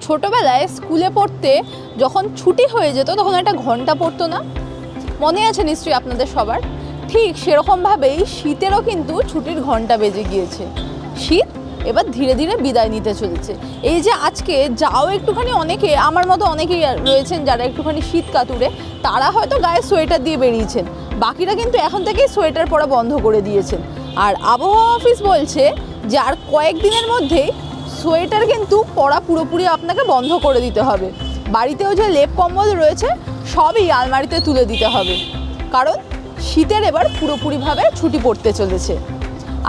ছোটবেলায় স্কুলে পড়তে যখন ছুটি হয়ে যেত তখন একটা ঘন্টা পড়তো না? মনে আছে নিশ্চয়ই আপনাদের সবার। ঠিক সেরকমভাবেই শীতেরও কিন্তু ছুটির ঘন্টা বেজে গিয়েছে। শীত এবার ধীরে ধীরে বিদায় নিতে চলেছে। এই যে আজকে যাও একটুখানি, অনেকে আমার মতো অনেকেই রয়েছেন যারা একটুখানি শীত কাতুরে, তারা হয়তো গায়ে সোয়েটার দিয়ে বেরিয়েছেন, বাকিরা কিন্তু এখন থেকেই সোয়েটার পরা বন্ধ করে দিয়েছেন। আর আবহাওয়া অফিস বলছে যে আর কয়েকদিনের মধ্যেই সোয়েটার কিন্তু পরা পুরোপুরি আপনাকে বন্ধ করে দিতে হবে। বাড়িতেও যে লেপ কম্বল রয়েছে সবই আলমারিতে তুলে দিতে হবে, কারণ শীতের এবার পুরোপুরিভাবে ছুটি পড়তে চলেছে।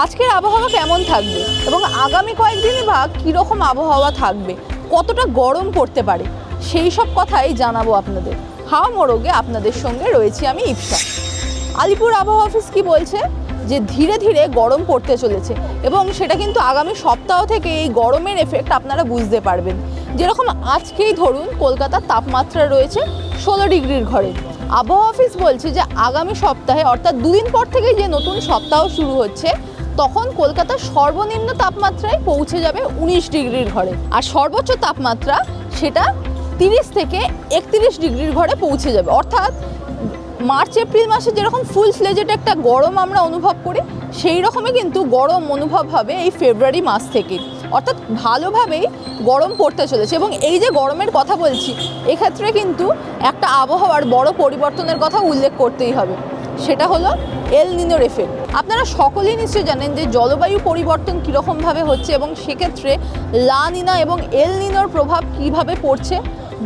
আজকের আবহাওয়া কেমন থাকবে এবং আগামী কয়েকদিনই বা কীরকম আবহাওয়া থাকবে, কতটা গরম পড়তে পারে, সেই সব কথাই জানাবো আপনাদের। হাওয়া মোড়কে আপনাদের সঙ্গে রয়েছি আমি ইপসা। আলিপুর আবহাওয়া অফিস কি বলছে যে ধীরে ধীরে গরম পড়তে চলেছে এবং সেটা কিন্তু আগামী সপ্তাহ থেকে এই গরমের এফেক্ট আপনারা বুঝতে পারবেন। যেরকম আজকেই ধরুন কলকাতার তাপমাত্রা রয়েছে 16 ডিগ্রির ঘরে। আবহাওয়া অফিস বলছে যে আগামী সপ্তাহে অর্থাৎ দুদিন পর থেকেই যে নতুন সপ্তাহ শুরু হচ্ছে তখন কলকাতার সর্বনিম্ন তাপমাত্রায় পৌঁছে যাবে 19 ডিগ্রির ঘরে, আর সর্বোচ্চ তাপমাত্রা সেটা 30 থেকে 31 ডিগ্রির ঘরে পৌঁছে যাবে। অর্থাৎ মার্চ এপ্রিল মাসে যেরকম ফুল ফ্লেজেড একটা গরম আমরা অনুভব করি, সেই রকমই কিন্তু গরম অনুভব হবে এই ফেব্রুয়ারি মাস থেকে। অর্থাৎ ভালোভাবেই গরম পড়তে চলেছে। এবং এই যে গরমের কথা বলছি, এক্ষেত্রে কিন্তু একটা আবহাওয়ার বড় পরিবর্তনের কথা উল্লেখ করতেই হবে, সেটা হলো এল নিনোর এফেক্ট। আপনারা সকলেই নিশ্চয়ই জানেন যে জলবায়ু পরিবর্তন কীরকমভাবে হচ্ছে এবং সেক্ষেত্রে লা নিনা এবং এল নিনোর প্রভাব কীভাবে পড়ছে।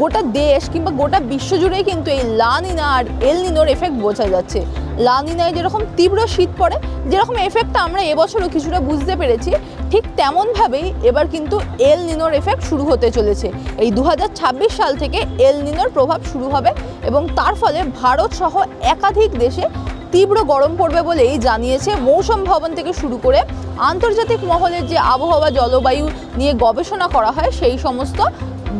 গোটা দেশ কিংবা গোটা বিশ্বজুড়েই কিন্তু এই লা নিনা আর এল নিনোর এফেক্ট বোঝা যাচ্ছে। লা নিনায় যেরকম তীব্র শীত পড়ে, যেরকম এফেক্টটা আমরা এবছরও কিছুটা বুঝতে পেরেছি, ঠিক তেমনভাবেই এবার কিন্তু এল নিনোর এফেক্ট শুরু হতে চলেছে। এই 2026 সাল থেকে এল নিনোর প্রভাব শুরু হবে এবং তার ফলে ভারত সহ একাধিক দেশে তীব্র গরম পড়বে বলেই জানিয়েছে মৌসুম ভবন থেকে শুরু করে আন্তর্জাতিক মহলের যে আবহাওয়া জলবায়ু নিয়ে গবেষণা করা হয় সেই সমস্ত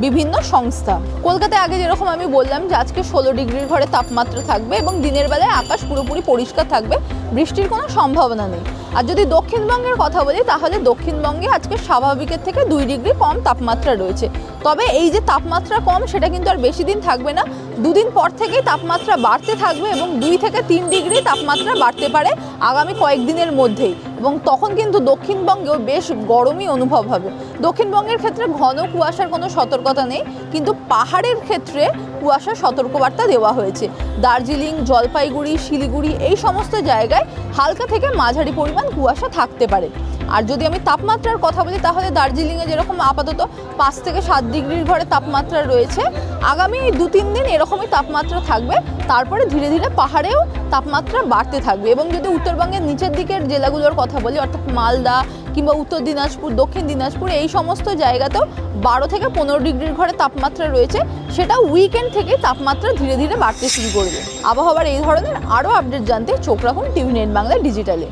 বিভিন্ন সংস্থা। কলকাতায় আগে যেরকম আমি বললাম যে আজকে 16 ডিগ্রির ঘরে তাপমাত্রা থাকবে এবং দিনের বেলায় আকাশ পুরোপুরি পরিষ্কার থাকবে, বৃষ্টির কোনো সম্ভাবনা নেই। আর যদি দক্ষিণবঙ্গের কথা বলি তাহলে দক্ষিণবঙ্গে আজকে স্বাভাবিকের থেকে 2 ডিগ্রি কম তাপমাত্রা রয়েছে। তবে এই যে তাপমাত্রা কম সেটা কিন্তু আর বেশি দিন থাকবে না, দুদিন পর থেকেই তাপমাত্রা বাড়তে থাকবে এবং 2 থেকে 3 ডিগ্রি তাপমাত্রা বাড়তে পারে আগামী কয়েকদিনের মধ্যেই। এবং তখন কিন্তু দক্ষিণবঙ্গেও বেশ গরমই অনুভব হবে। দক্ষিণবঙ্গের ক্ষেত্রে ঘন কুয়াশার কোনো সতর্কতা নেই, কিন্তু পাহাড়ের ক্ষেত্রে কুয়াশার সতর্কবার্তা দেওয়া হয়েছে। দার্জিলিং, জলপাইগুড়ি, শিলিগুড়ি এই সমস্ত জায়গায় হালকা থেকে মাঝারি পরিমাণ কুয়াশা থাকতে পারে। আর যদি আমি তাপমাত্রার কথা বলি তাহলে দার্জিলিংয়ে যেরকম আপাতত 5 থেকে 7 ডিগ্রির ঘরে তাপমাত্রা রয়েছে, আগামী 2-3 দিন এরকমই তাপমাত্রা থাকবে। তারপরে ধীরে ধীরে পাহাড়েও তাপমাত্রা বাড়তে থাকবে। এবং যদি উত্তরবঙ্গের নিচের দিকের জেলাগুলোর কথা বলি অর্থাৎ মালদা কিংবা উত্তর দিনাজপুর, দক্ষিণ দিনাজপুর এই সমস্ত জায়গাতেও 12 থেকে 15 ডিগ্রির ঘরে তাপমাত্রা রয়েছে, সেটা উইকেন্ড থেকে তাপমাত্রা ধীরে ধীরে বাড়তে শুরু করবে। আবহাওয়ার এই ধরনের আরও আপডেট জানতে চোখ রাখুন টিভি নেট বাংলা ডিজিটালে।